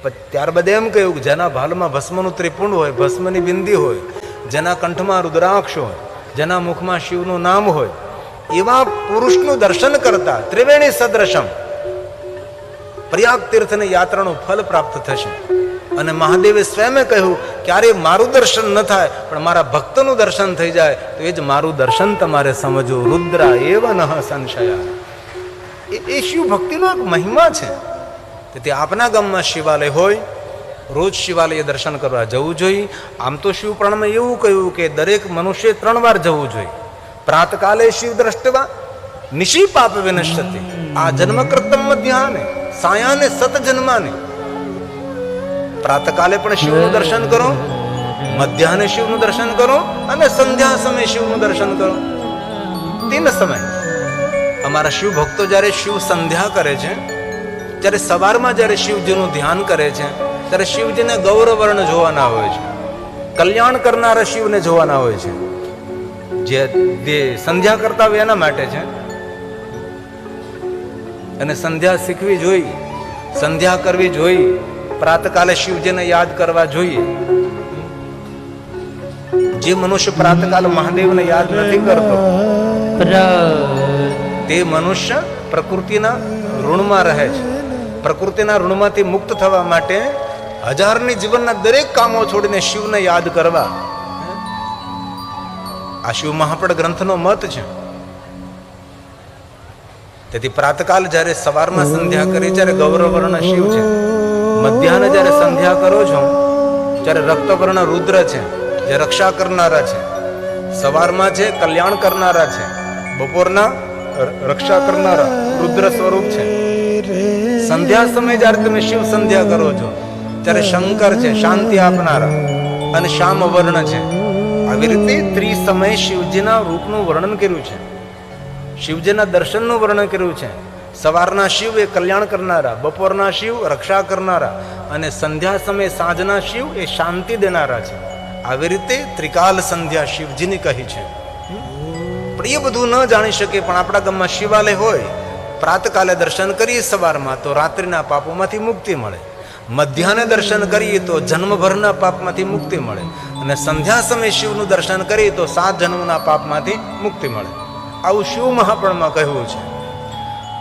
ત્યારબાદ એમ કહ્યું કે જેના ભાલમાં ભસ્મનું ત્રિપુંડ હોય, ભસ્મની બિંદી હોય, જેના કંઠમાં રુદ્રાક્ષ હોય, જેના મુખમાં શિવનું નામ હોય, એવા પુરુષનું દર્શન કરતા ત્રિવેણી સદૃશમ પ્રયાગ તીર્થની યાત્રાનું ફલ પ્રાપ્ત થશે. અને મહાદેવે સ્વયં કહ્યું ક્યારે મારું દર્શન ન થાય પણ મારા ભક્તનું દર્શન થઈ જાય તો એ જ મારું દર્શન તમારે સમજવું. રુદ્રા એવ નઃ સંશયા. એ શિવ ભક્તિનો એક મહિમા છે. તેથી આપના ગામમાં શિવાલય હોય, રોજ શિવાલય દર્શન કરવા જવું જોઈએ. આમ તો શિવ પુરાણમાં એવું કહ્યું કે દરેક મનુષ્ય 3 વાર જવું જોઈએ. પ્રાતકાલે શિવ દ્રષ્ટવા નિશી પાપ વિનશ્યતિ. આ જન્મ કૃતમ મધ્યાહને સાયાને સત જન્માને. પ્રાતકાલે પણ શિવનું દર્શન કરો, મધ્યાહને શિવનું દર્શન કરો અને સંધ્યા સમયે શિવનું દર્શન કરો. 3 સમય. અમારા શિવ ભક્તો જ્યારે શિવ સંધ્યા કરે છે, જ્યારે સવારમાં જ્યારે શિવજીનું ધ્યાન કરે છે ત્યારે શિવજીને ગૌરવર્ણ જોવાના હોય છે, કલ્યાણ કરનારા શિવને જોવાના હોય છે. જે સંધ્યા કરતા હોય એના માટે છે. અને સંધ્યા શીખવી જોઈએ, સંધ્યા કરવી જોઈએ, પ્રાતકાલે શિવજીને યાદ કરવા જોઈએ. જે મનુષ્ય પ્રાતકાલ મહાદેવને યાદ નથી કરતો તે મનુષ્ય પ્રકૃતિના ઋણમાં રહે છે. પ્રકૃતિના ઋણમાંથી મુક્ત થવા માટે 1000ની જીવનના દરેક કામો છોડીને શિવને યાદ કરવા, આ શિવ મહાપડ ગ્રંથનો મત છે. તેથી પ્રાતકાલ જ્યારે સવારમાં સંધ્યા કરી ત્યારે ગૌરવર્ણ શિવ છે, મધ્યાહને જ્યારે સંધ્યા કરો છો ત્યારે રક્તવર્ણ રુદ્ર છે, જે રક્ષા કરનારા છે. સવારમાં છે કલ્યાણ કરનારા છે, બપોરના રક્ષા કરનારા રુદ્ર સ્વરૂપ છે. સંધ્યા સમયે જ્યારે તમે શિવ સંધ્યા કરો છો ત્યારે શંકર છે, શાંતિ આપનારા, અને શ્યામ વર્ણ છે. આવી રીતે ત્રિસમય શિવજીના રૂપનું વર્ણન કર્યું છે, શિવજીના દર્શનનું વર્ણન કર્યું છે. સવારના શિવ એ કલ્યાણ કરનારા, બપોરના શિવ રક્ષા કરનારા, અને સંધ્યા સમયે સાંજના શિવ એ શાંતિ દેનારા છે. આવી રીતે ત્રિકાલ સંધ્યા શિવજીની કહી છે. પણ એ બધું ન જાણી શકે પણ આપણા ગામમાં શિવાલય હોય, પ્રાતકાલે દર્શન કરીએ સવારમાં તો રાત્રિના પાપોમાંથી મુક્તિ મળે, મધ્યાહને દર્શન કરીએ તો જન્મભરના પાપમાંથી મુક્તિ મળે, અને સંધ્યા સમયે શિવનું દર્શન કરીએ તો 7 જન્મના પાપમાંથી મુક્તિ મળે. આવું શિવ મહાપુરાણમાં કહ્યું છે.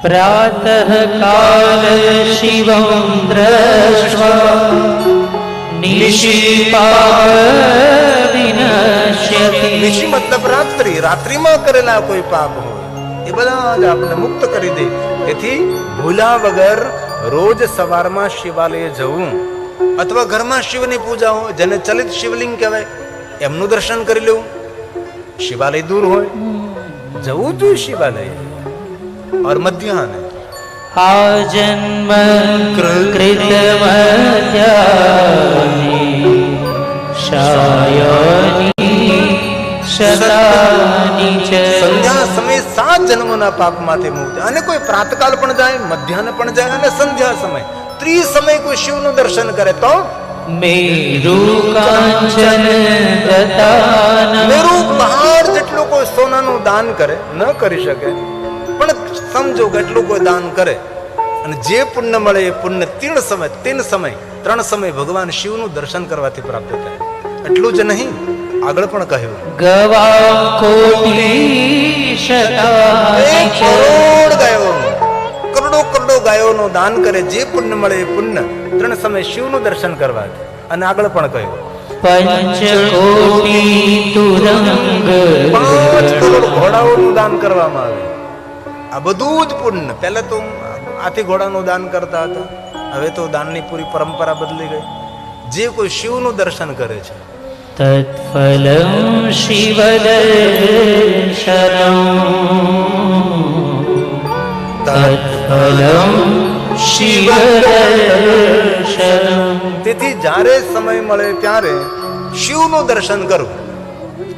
પ્રાતઃ કાલ શિવં દ્રષ્ટવા નિશી પાપ વિનશ્યતિ. નિશી મતલબ રાત્રિ, રાત્રિમાં કરેલા કોઈ પાપ હોય એ બધા જ આપણને મુક્ત કરી દે. તેથી ભૂલા વગર રોજ સવારમાં શિવાલયે જવું, અથવા ઘરમાં શિવની પૂજા હોય, જેને ચલિત શિવલિંગ કહેવાય, એમનું દર્શન કરી લેવું. શિવાલય દૂર હોય જવું જોઈએ શિવાલય. और मध्याह्न आजन्म कृतमध्यानि शायानि शतानि च. संध्या समय 7 जन्मोना पापમાંથી મુક્ત. અને કોઈ પ્રાતકાલ પણ જાય, મધ્યાહન પણ જાય અને સંધ્યા સમય, ત્રિસમય કોઈ શિવનું દર્શન કરે તો મેરુ કાંચન દતાન. મેરુ પહાડ જેટલું કોઈ સોનાનું દાન કરે ન કરી શકે, પણ સમજો કે એટલું કોઈ દાન કરે અને જે પુણ્ય મળે એ પુણ્ય 3 સમય ભગવાન શિવનું દર્શન કરવાથી પ્રાપ્ત થાય. એટલું જ નહીં, આગળ પણ કહ્યું ગવા કોટી શતાનિ ચ. કરોડો ગાયોનું દાન કરે, જે પુણ્ય મળે એ પુણ્ય 3 સમય શિવનું દર્શન કરવાથી. અને આગળ પણ કહ્યું પંચ કોટી તુરંગ. 5 કરોડ ઘોડાઓનું દાન કરવામાં આવે. આ બધું જ પુણ્ય. પહેલા તો હાથી ઘોડાનું દાન કરતા હતા, હવે તો દાનની પૂરી પરંપરા બદલી ગઈ. જે કોઈ શિવનું દર્શન કરે છે તત્ફલં શિવદર્શનમ. તત્ફલં શિવદર્શનમ. તેથી જ્યારે સમય મળે ત્યારે શિવનું દર્શન કરવું.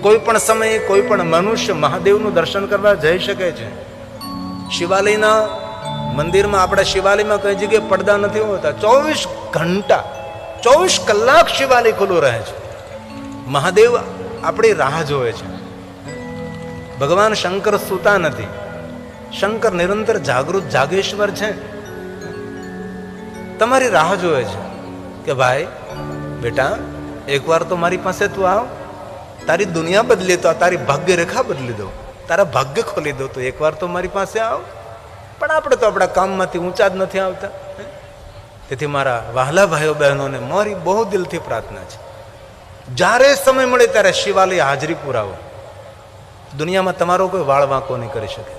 કોઈ પણ સમયે કોઈ પણ મનુષ્ય મહાદેવનું દર્શન કરવા જઈ શકે છે. શિવાલયના મંદિરમાં, આપણા શિવાલયમાં કઈ જગ્યાએ પડદા નથી હોતા. 24 ઘંટા 24 કલાક શિવાલય ખુલ્લું રહે છે. મહાદેવ આપણી રાહ જોવે છે. ભગવાન શંકર સૂતા નથી, શંકર નિરંતર જાગૃત જાગેશ્વર છે, તમારી રાહ જોવે છે. કે ભાઈ બેટા એકવાર તો મારી પાસે તું આવ, તારી દુનિયા બદલી તો તારી ભાગ્ય રેખા બદલી દો, તારા ભાગ્ય ખોલી દો, તો એકવાર તો મારી પાસે આવ. પણ આપણે તો આપણા કામમાંથી ઊંચા જ નથી આવતા. તેથી મારા વહાલા ભાઈઓ બહેનોને મારી બહુ દિલથી પ્રાર્થના છે, જ્યારે સમય મળે ત્યારે શિવાલય હાજરી પુરાવો. દુનિયામાં તમારો કોઈ વાળ વાંકો નહીં કરી શકે,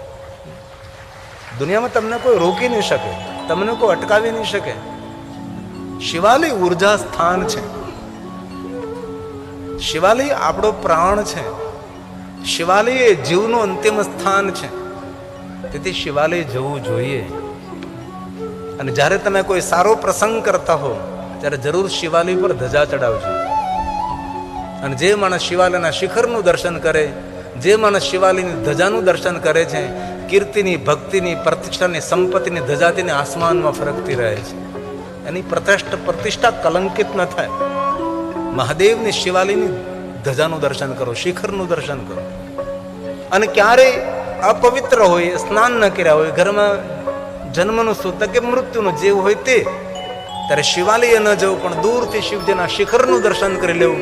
દુનિયામાં તમને કોઈ રોકી નહીં શકે, તમને કોઈ અટકાવી નહીં શકે. શિવાલય ઉર્જા સ્થાન છે, શિવાલય આપણો પ્રાણ છે, શિવાલય એ જીવનું અંતિમ સ્થાન છે. તેથી શિવાલય જવું જોઈએ. અને જ્યારે તમે કોઈ સારો પ્રસંગ કરતા હો ત્યારે જરૂર શિવાલય પર ધજા ચડાવજો. અને જે માણસ શિવાલયના શિખરનું દર્શન કરે, જે માણસ શિવાલયની ધજાનું દર્શન કરે છે, કીર્તિની, ભક્તિની, પ્રતિષ્ઠાની, સંપત્તિની ધજા તેની આસમાનમાં ફરકતી રહે છે. એની પ્રતિષ્ઠા કલંકિત ન થાય. મહાદેવની શિવાલયની ધજાનું દર્શન કરો, શિખરનું દર્શન કરો. અને ક્યારેય અપવિત્ર હોય, સ્નાન ન કર્યા હોય, ઘરમાં જન્મનું સૂતક કે મૃત્યુનું જે હોય તે, ત્યારે શિવાલય ન જવું, પણ દૂરથી શિવજીના શિખરનું દર્શન કરી લેવું,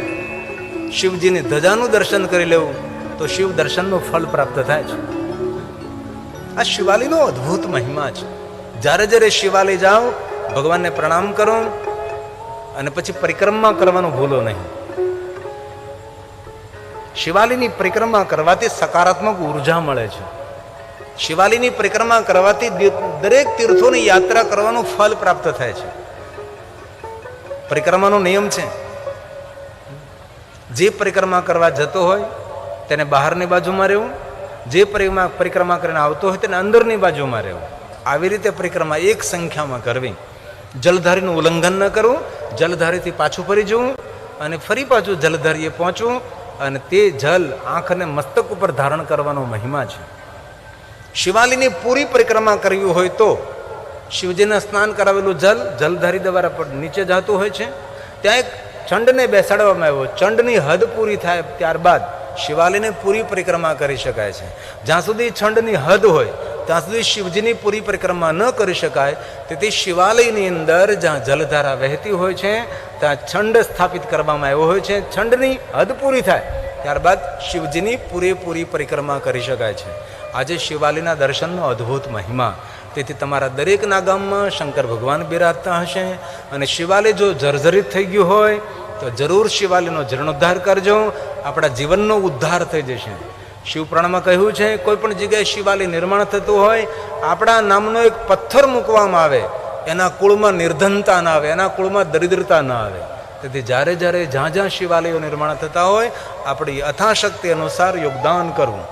શિવજીની ધજાનું દર્શન કરી લેવું, તો શિવ દર્શનનું ફળ પ્રાપ્ત થાય છે. આ શિવાલયનો અદ્ભુત મહિમા છે. જ્યારે જ્યારે શિવાલય જાઓ, ભગવાનને પ્રણામ કરો અને પછી પરિક્રમા કરવાનું ભૂલો નહીં. શિવાલયની પરિક્રમા કરવાથી સકારાત્મક ઉર્જા મળે છે. શિવાલયની પરિક્રમા કરવાથી દરેક તીર્થોની યાત્રા કરવાનું ફળ પ્રાપ્ત થાય છે. પરિક્રમાનો નિયમ છે, જે પરિક્રમા કરવા જતો હોય તેને બહારની બાજુમાં રહેવું, જે પરિક્રમા કરીને આવતો હોય તેને અંદરની બાજુમાં રહેવું. આવી રીતે પરિક્રમા એક સંખ્યામાં કરવી. જલધારીનું ઉલ્લંઘન ન કરવું, જલધારીથી પાછું ફરી જવું અને ફરી પાછું જલધારીએ પહોંચવું, અને તે જલ આંખ અને મસ્તક ઉપર ધારણ કરવાનો મહિમા છે. શિવાલયની પૂરી પરિક્રમા કરવી હોય તો શિવજીને સ્નાન કરાવેલું જલ જલધારી દ્વારા નીચે જતું હોય છે. ત્યાં એક ચંડને બેસાડવામાં આવ્યો. ચંડની હદ પૂરી થાય ત્યારબાદ શિવાલયની પૂરી પરિક્રમા કરી શકાય છે. જ્યાં સુધી ચંડની હદ હોય ત્યાં સુધી શિવજીની પૂરી પરિક્રમા ન કરી શકાય. તેથી શિવાલયની અંદર જ્યાં જલધારા વહેતી હોય છે ત્યાં છંડ સ્થાપિત કરવામાં આવ્યો હોય છે. છંડની હદ પૂરી થાય ત્યારબાદ શિવજીની પૂરેપૂરી પરિક્રમા કરી શકાય છે. આજે શિવાલયના દર્શનનો અદ્ભુત મહિમા. તેથી તમારા દરેકના ગામમાં શંકર ભગવાન બિરાજતા હશે. અને શિવાલય જો જર્જરિત થઈ ગયું હોય તો જરૂર શિવાલયનો જીર્ણોદ્ધાર કરજો, આપણા જીવનનો ઉદ્ધાર થઈ જશે. શિવપુરાણમાં કહ્યું છે, કોઈ પણ જગ્યાએ શિવાલય નિર્માણ થતું હોય, આપણા નામનો એક પથ્થર મૂકવામાં આવે, એના કુળમાં નિર્ધનતા ના આવે, એના કુળમાં દરિદ્રતા ના આવે. તેથી જ્યારે જ્યારે જ્યાં જ્યાં શિવાલયો નિર્માણ થતા હોય આપણી યથાશક્તિ અનુસાર યોગદાન કરવું.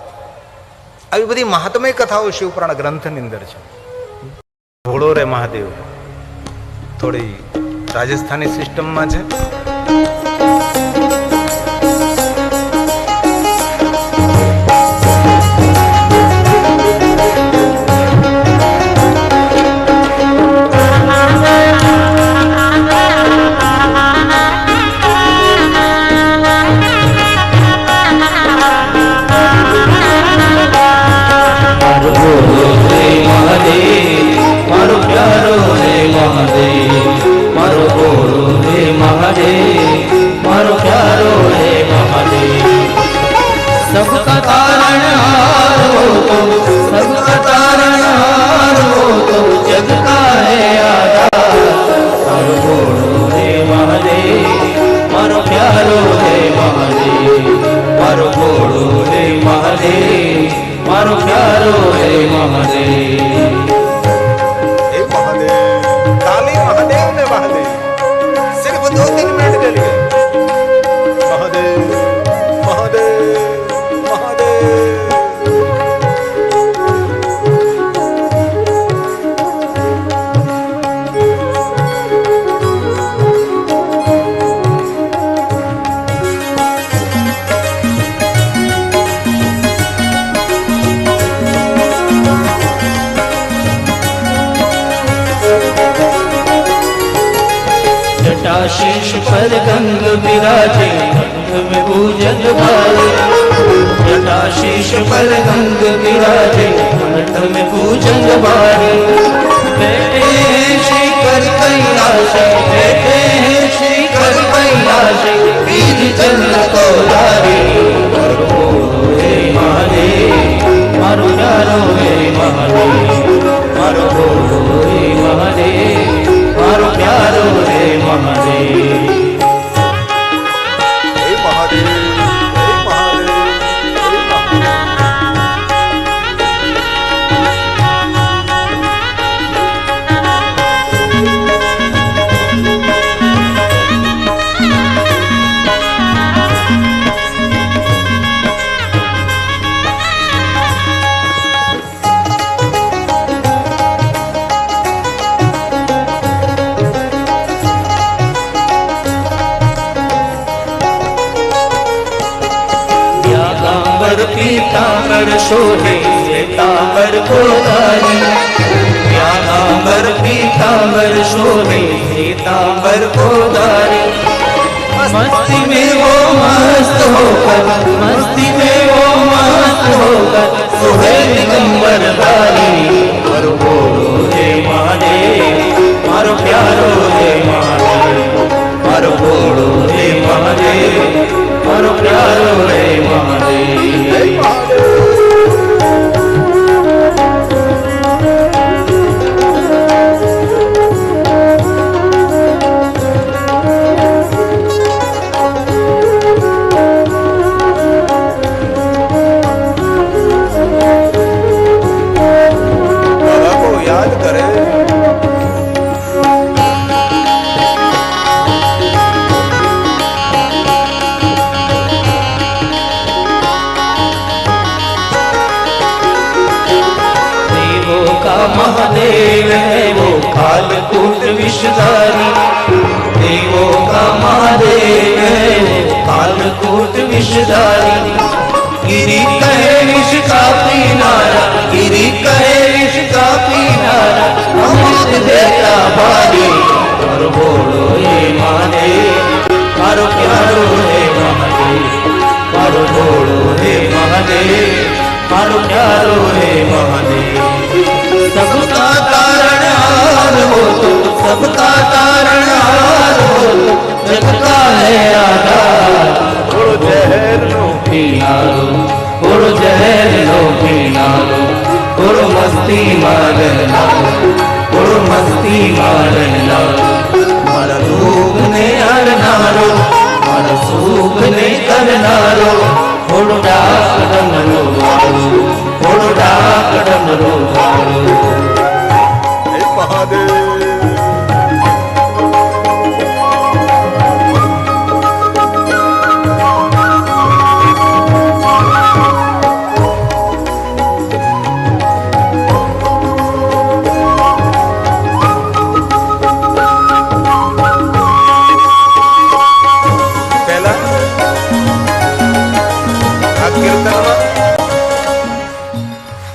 આવી બધી મહાત્મય કથાઓ શિવપુરાણ ગ્રંથની અંદર છે. ભોળો રે મહાદેવ થોડી રાજસ્થાની સિસ્ટમમાં છે. सबका तारणहार हो तुम, सबका तारणहार हो तुम, जग का है आधार। मारो भोलो रे महादेव, मारो प्यारो रे महादेव, मारो भोलो रे महादेव, मारो प्यारो रे महादेव। हे महादेव, ताली महादेव ने महादेव, सिर्फ 2-3 मिनट के लिए महादेव महादेव शीश पर गंग विराजे, गंग में पूजन भाले। जटा शीश पर गंग विराजे, कंठ में पूजन भाले। बैठे हैं शिखर कैलाश, बैठे हैं चंद्र को लारी मारो भोलो रे महादेव मारो प्यारो रे महादेव मारो भोलो रे महादेव मारो प्यारो रे महादेव हे महादेव हे महादेव हे महादेव पीतांबर शोभे श्वेतांबर को धारी व्यागांबर पीतांबर शोभे श्वेतांबर को धारी मस्ती में वो मस्त होकर मस्ती में वो मस्त होकर सोहे दिगंबर धारी मारो भोलो रे महादेव मारो प्यारो रे महादेव मारो भोलो रे महादेव मारो प्यारो रे महादेव बाबा को याद करें। महादेव है वो कालकूट विषधारी देवों का महादेव है वो कालकूट विषधारी गिरी कहे विष का पीनारा गिरी कहे विष का पीनारा अमृत देता भारी मारो भोलो रे महादेव मारो प्यारो रे महादेव मारो भोलो रे महादेव मारो प्यारो रे महादेव सबका तारणहार हो तो सबका तारणहार हो तो जग का है आधार थोड़ो जहर लो पीना लो थोड़ो जहर लो पीना लो थोड़ो मस्ती मारना थोड़ो मस्ती मारना मारा रोग ने हरना रो मारा सूख ने करना रो थोड़ो डाक डमरो वालो थोड़ो डाक डमरो वालो हे महादेव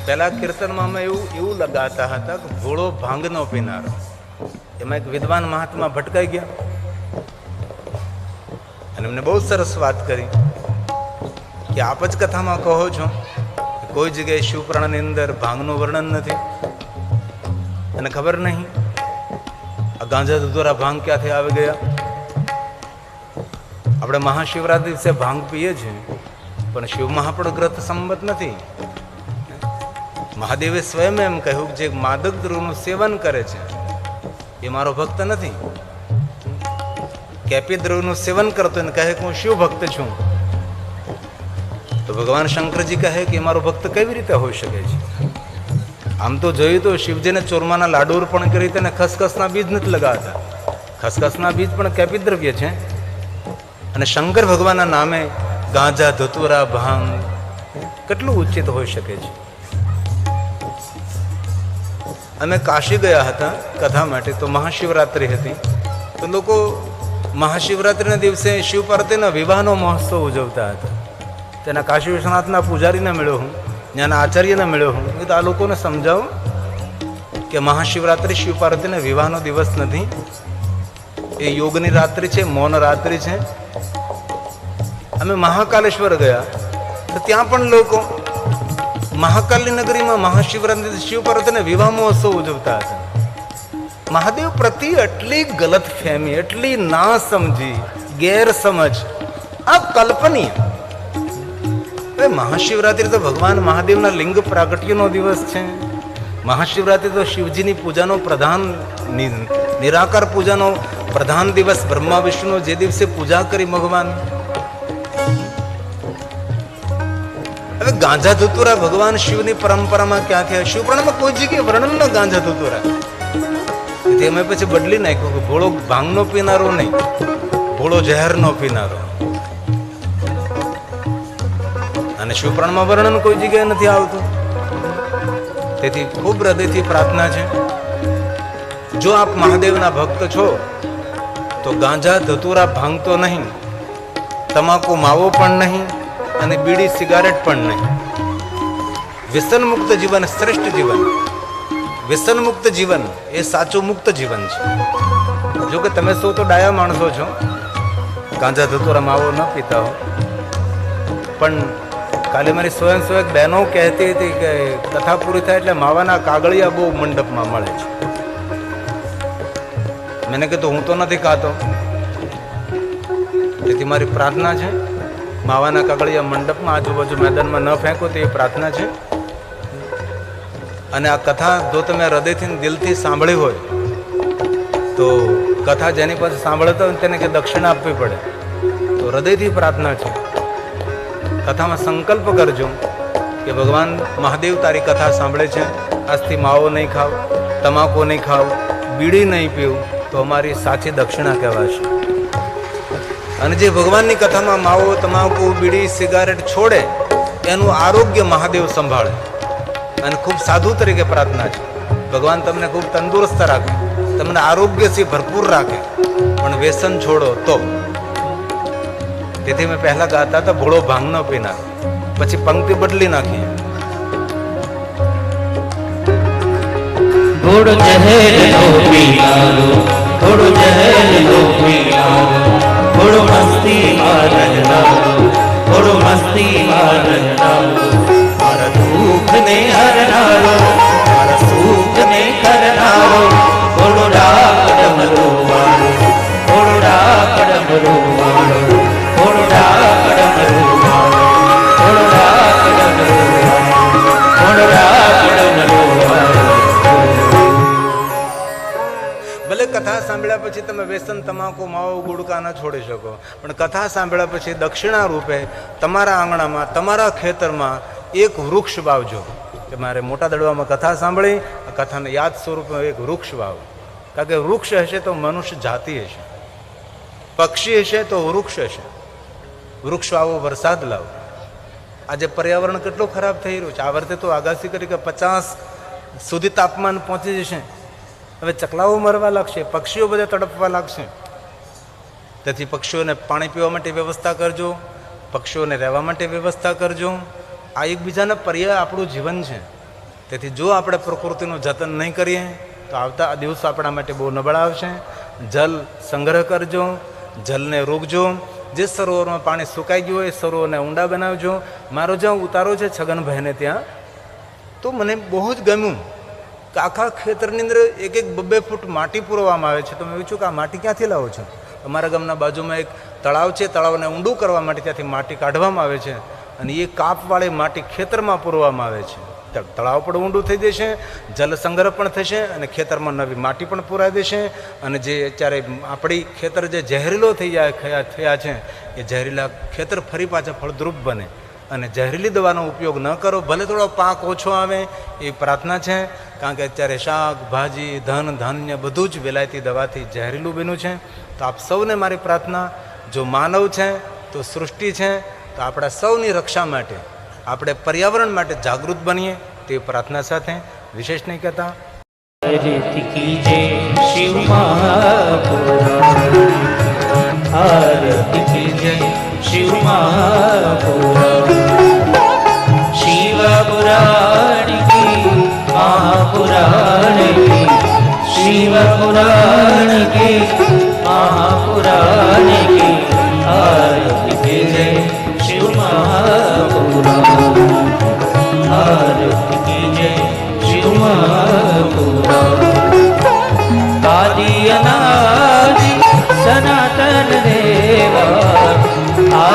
પહેલા કીર્તનમાં અમે એવું લગાતા હતા કે ભોળો ભાંગનો પીનારો. એમાં એક વિદ્વાન મહાત્મા ભટકાઈ ગયા અને એમને બહુ સરસ વાત કરી કે આપ જ કથામાં કહો છો કે કોઈ જગ્યાએ શિવપુરાણની અંદર ભાંગનું વર્ણન નથી અને ખબર નહીં આ ગાંજા દ્વારા ભાંગ ક્યાંથી આવી ગયા. આપણે મહાશિવરાત્રી દિવસે ભાંગ પીએ છીએ પણ શિવ મહાપડ ગ્રંથ સંમત નથી. મહાદેવે સ્વયં એમ કહ્યું કે જે માદક દ્રવ્યનું સેવન કરે છે એ મારો ભક્ત નથી. કેપી દ્રવ્યનું સેવન કરતો એને કહે કે હું શિવ ભક્ત છું, તો ભગવાન શંકરજી કહે કે એ મારો ભક્ત કેવી રીતે હોઈ શકે છે. આમ તો જોયું તો શિવજીને ચોરમાના લાડુ અર્પણ કરી તેને ખસખસના બીજ નથી લગાવતા. ખસખસના બીજ પણ કેપી દ્રવ્ય છે અને શંકર ભગવાનના નામે ગાંજા ધતુરા ભાંગ કેટલું ઉચિત હોઈ શકે છે. અમે કાશી ગયા હતા કથા માટે, તો મહાશિવરાત્રિ હતી, તો લોકો મહાશિવરાત્રિના દિવસે શિવ પાર્વતીના વિવાહનો મહોત્સવ ઉજવતા હતા. તેના કાશી વિશ્વનાથના પૂજારીને મળ્યો હું, ત્યાંના આચાર્યને મળ્યો હું. તો આ લોકોને સમજાવો કે મહાશિવરાત્રિ શિવ પાર્વતીના વિવાહનો દિવસ નથી, એ યોગની રાત્રિ છે, મૌન રાત્રિ છે. અમે મહાકાલેશ્વર ગયા તો ત્યાં પણ લોકો મહાકાલની નગરીમાં મહાશિવરાત્રિ શિવ પાર્વતીના વિવાહ મહોત્સવ ઉજવતા હતા. મહાદેવ પ્રત્યે એટલી ગલત ફહેમી, એટલી ના સમજી, ગેરસમજ આ કલ્પનીય. હવે મહાશિવરાત્રિ તો ભગવાન મહાદેવના લિંગ પ્રાગટ્યનો દિવસ છે. મહાશિવરાત્રિ તો શિવજીની પૂજાનો પ્રધાન નિરાકાર પૂજાનો પ્રધાન દિવસ. બ્રહ્મા વિષ્ણુ જે દિવસે પૂજા કરી ભગવાન. હવે ગાંજા ધતુરા ભગવાન શિવની પરંપરામાં ક્યાં થયા? શિવ પુરાણમાં કોઈ જગ્યાએ વર્ણન ન ગાંજા ધતુરા. તેમાં પછી બદલી નાખ્યું કે ભોળો ભાંગનો પીનારો નહીં, ભોળો ઝેરનો પીનારો. અને શિવ પુરાણમાં વર્ણન કોઈ જગ્યાએ નથી આવતું. તેથી ખૂબ હૃદયથી પ્રાર્થના છે, જો આપ મહાદેવના ભક્ત છો તો ગાંજા ધતુરા ભાંગતો નહીં, તમાકુ માવો પણ નહીં, અને બીડી સિગારેટ પણ નહીં. વ્યસન મુક્ત જીવન શ્રેષ્ઠ જીવન. વ્યસન મુક્ત જીવન એ સાચું મુક્ત જીવન છે. જો કે તમે સૌ તો ડાયા માણસો છો, ગાંજા ધતુરા માવો ન પીતા હો, પણ કાલે મારી સ્વયંસેવક બહેનો કહેતી હતી કે કથા પૂરી થાય એટલે માવાના કાગળિયા બહુ મંડપમાં મળે છે. મેને કીધું હું તો નથી ખાતો. તેથી મારી પ્રાર્થના છે, માવાના કાગળિયા મંડપમાં આજુબાજુ મેદાનમાં ન ફેંકો, તે પ્રાર્થના છે. અને આ કથા જો તમે હૃદયથી દિલથી સાંભળી હોય તો કથા જેની પાસે સાંભળતા હોય તેને કે દક્ષિણા આપવી પડે. તો હૃદયથી પ્રાર્થના છે, કથામાં સંકલ્પ કરજો કે ભગવાન મહાદેવ તારી કથા સાંભળે છે, આજથી માવો નહીં ખાવ, તમાકુ નહીં ખાવ, બીડી નહીં પીવું, તો અમારી સાચી દક્ષિણા કહેવાશે. અને જે ભગવાનની કથામાં માવો, તમાકુ, બીડી, સિગારેટ છોડે એનું આરોગ્ય મહાદેવ સંભાળે. અને ખૂબ સાધુ તરીકે પ્રાર્થના છે, ભગવાન તમને ખૂબ તંદુરસ્ત રાખે, તમને આરોગ્યથી ભરપૂર રાખે, પણ વ્યસન છોડો તો. તેથી મેં પહેલા ગાતા હતા ભોળો ભાંગ ન પીનાર, પછી પંક્તિ બદલી નાખી. થોડો જહેર નો પીનારો, થોડો જહેર નો પીનારો, થોડો મસ્તી માં રહેનારો, થોડો મસ્તી માં રહેનારો, મારા દુઃખ ને હરનારો, મારા સુખ ને કરનારો, થોડો ડાકડમરો વાળો, થોડો ડાકડમરો વાળો, થોડો ડાકડમરો વાળો, થોડો ડાકડમરો વાળો, થોડો ડાકડમરો વાળો. ભલે કથા સાંભળ્યા પછી તમે વ્યસન, તમાકુ, માવો, ગુડકા ન છોડી શકો, પણ કથા સાંભળ્યા પછી દક્ષિણા રૂપે તમારા આંગણામાં, તમારા ખેતરમાં એક વૃક્ષ વાવજો. કે મારે મોટા દડવામાં કથા સાંભળી, આ કથાને યાદ સ્વરૂપે એક વૃક્ષ વાવ. કારણ કે વૃક્ષ હશે તો મનુષ્ય જાતિ હશે, પક્ષી હશે તો વૃક્ષ હશે. વૃક્ષ વાવો, વરસાદ લાવો. આજે પર્યાવરણ કેટલું ખરાબ થઈ રહ્યું છે. આ વર્ષે તો આગાસી કરી કે 50 સુધી તાપમાન પહોંચી જશે. હવે ચકલાઓ મરવા લાગશે, પક્ષીઓ બધા તડપવા લાગશે. તેથી પક્ષીઓને પાણી પીવા માટે વ્યવસ્થા કરજો, પક્ષીઓને રહેવા માટે વ્યવસ્થા કરજો. આ એકબીજાના પર્યાય આપણું જીવન છે. તેથી જો આપણે પ્રકૃતિનું જતન નહીં કરીએ તો આવતા દિવસો આપણા માટે બહુ નબળા આવશે. જલ સંગ્રહ કરજો, જલને રોકજો. જે સરોવરમાં પાણી સુકાઈ ગયું હોય એ સરોવરને ઊંડા બનાવજો. મારો જ્યાં ઉતારો છે છગનભાઈને ત્યાં, તો મને બહુ જ ગમ્યું કે આખા ખેતરની અંદર 1-2 ફૂટ માટી પૂરવામાં આવે છે. તો મેં પૂછ્યું કે આ માટી ક્યાંથી લાવો છો? અમારા ગામના બાજુમાં એક તળાવ છે, તળાવને ઊંડું કરવા માટે ત્યાંથી માટી કાઢવામાં આવે છે અને એ કાપવાળી માટી ખેતરમાં પૂરવામાં આવે છે. તળાવ પણ ઊંડું થઈ જશે, જલ સંગ્રહ પણ થશે અને ખેતરમાં નવી માટી પણ પૂરાઈ દેશે. અને જે અત્યારે આપણી ખેતર જે ઝેરીલો થયા છે એ ઝેરીલા ખેતર ફરી પાછા ફળદ્રુપ બને. અને ઝેરીલી દવાનો ઉપયોગ ન કરો, ભલે થોડો પાક ઓછો આવે એ પ્રાર્થના છે. કારણ કે અત્યારે શાક, ભાજી, ધન, ધાન્ય બધું જ વિલાયતી દવાથી ઝેરીલું બન્યું છે. તો આપ સૌને મારી પ્રાર્થના, જો માનવ છે તો સૃષ્ટિ છે, તો આપણા સૌની રક્ષા માટે, આપણે પર્યાવરણ માટે જાગૃત બનીએ તે પ્રાર્થના સાથે વિશેષ નહીં કહેતા. આરતી કીજે શિવ મહાપુરાણ, આરતી કીજે શિવ મહાપુરાણ, શિવ પુરાણ કી મહાપુરાણ કી, શિવ પુરાણ કી મહાપુરાણ કી, આરતી કીજે શિવ મહાપુરાણ, આરતી કીજે શિવ મહાપુરાણ. આદિ અનાદિ સનાતન દેવા,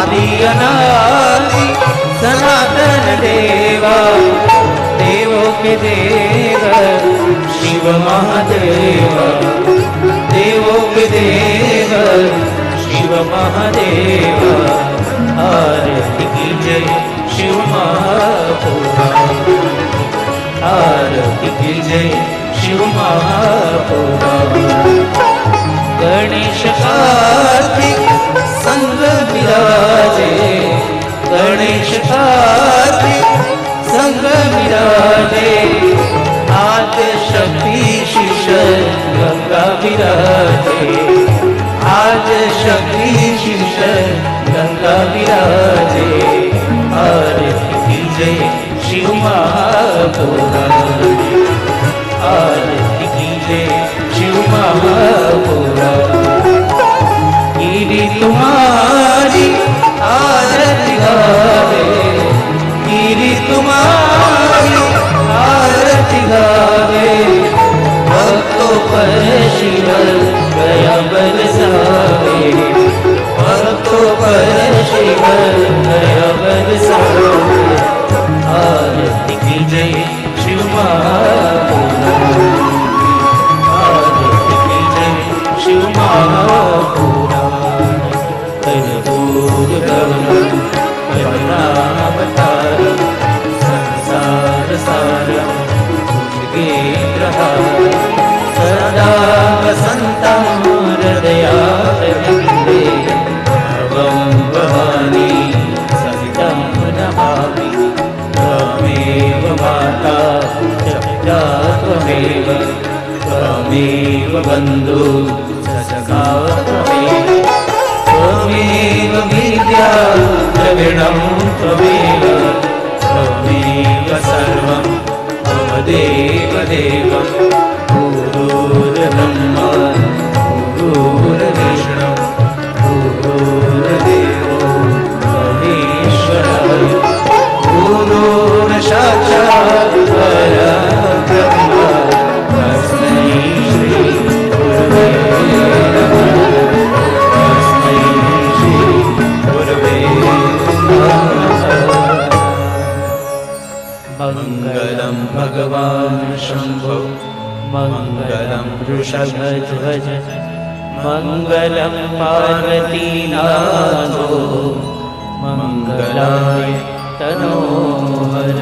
आदि अनादि सनातन देवा देवों के देव शिव महादेव देवों के देव शिव महादेव आरती की जय शिव महापुराण आरती की जय शिव महापुराण गणेश कार्तिक संग विराजे गणेश कार्तिक संग विराजे आद्य शक्ति शिष गंगा विराजे आद्य शक्ति शिष गंगा विराजे आरती की जय शिव महापुराण आरती की जय शिव महापुराण गिरी तुम्हारी आरती गावे गिरी तुम्हारी आरती गावे भक्तों पर शिव दया बरसावे भक्तों पर शिव दया बरसावे आरती की जय शिव महापुराण आरती की जय शिव महापुराण कर्पूर गौरम करुणावतारम संसार सारम भुजगेन्द्रहारम सदा वसन्तं हृदयारविन्दे भवं भवानी सहितं नमामि त्वमेव माता च पिता त्वमेव त्वमेव बन्धु च सखा त्वमेव त्वमेव विद्या द्रविणं त्वमेव त्वमेव सर्वं मम देवदेवं गुरुर्ब्रह्मा गुरुर्विष्णु गुरुर्देवो महेश्वरः गुरुर्साक्षात् परब्रह्म तस्मै श्री गुरवे नमः तस्मै श्री गुरवे नमः मंगलम भगवान शंभो मंगलम वृषभध्वज मंगलम पार्वतीनाथो मंगलाय तनोहर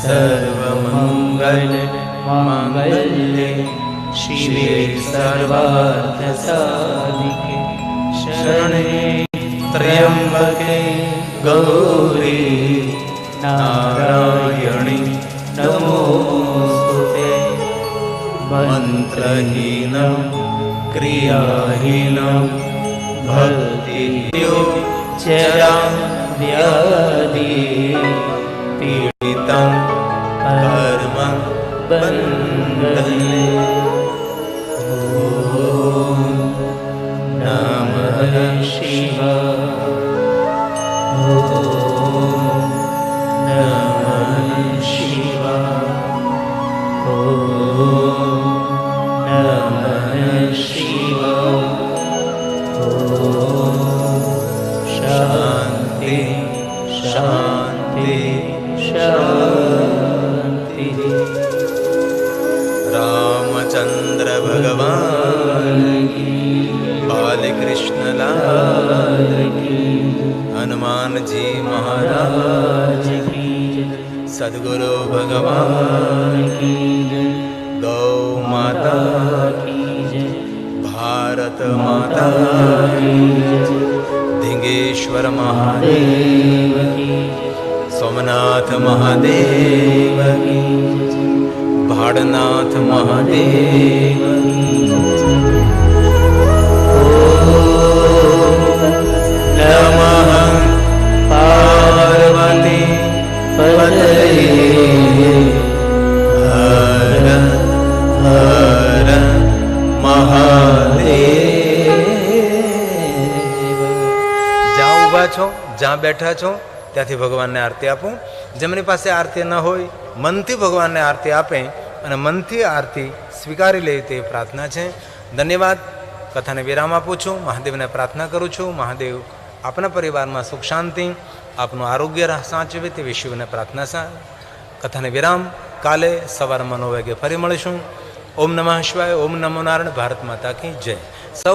सर्वमंगल मांगल्ये शिवे सर्वार्थसाधिके शरणे त्र्यंबके गौरी नारायणी नमोस्तुते मंत्रहीनं क्रियाहीनं भक्तियोगचरां व्याधि पीडितं कर्म बन्धने ॐ नमः शिवाय ॐ नमः शिवाय ॐ नमः शिवाय ॐ शान्ति शान्ति शान्ति रामचंद्र भगवान की बालकृष्ण लाल की हनुमान जी महाराज की सद्गुरु भगवान की गौ माता की भारत माता की धिंगेश्वर महादेव की सोमनाथ महादेव की भाड़नाथ महादेव की नमः पार्वती पतये हर हर महादेव। જ્યાં ઊભા છો જ્યાં બેઠા છો ત્યાંથી ભગવાનને આરતી આપો. જેમની પાસે આરતી ન હોય મનથી ભગવાનને આરતી આપે અને મનથી આરતી સ્વીકારી લે તે પ્રાર્થના છે. ધન્યવાદ. કથાને વિરામ આપું છું. મહાદેવને પ્રાર્થના કરું છું. મહાદેવ આપના પરિવારમાં સુખ શાંતિ, આપનું આરોગ્ય સાચવે તેવી શિવને પ્રાર્થના સાથે કથાને વિરામ. કાલે સવારમાં 9 વાગે ફરી મળીશું. ઓમ નમઃ શિવાય. ઓમ નમો નારાયણ. ભારત માતા કી જય. સૌ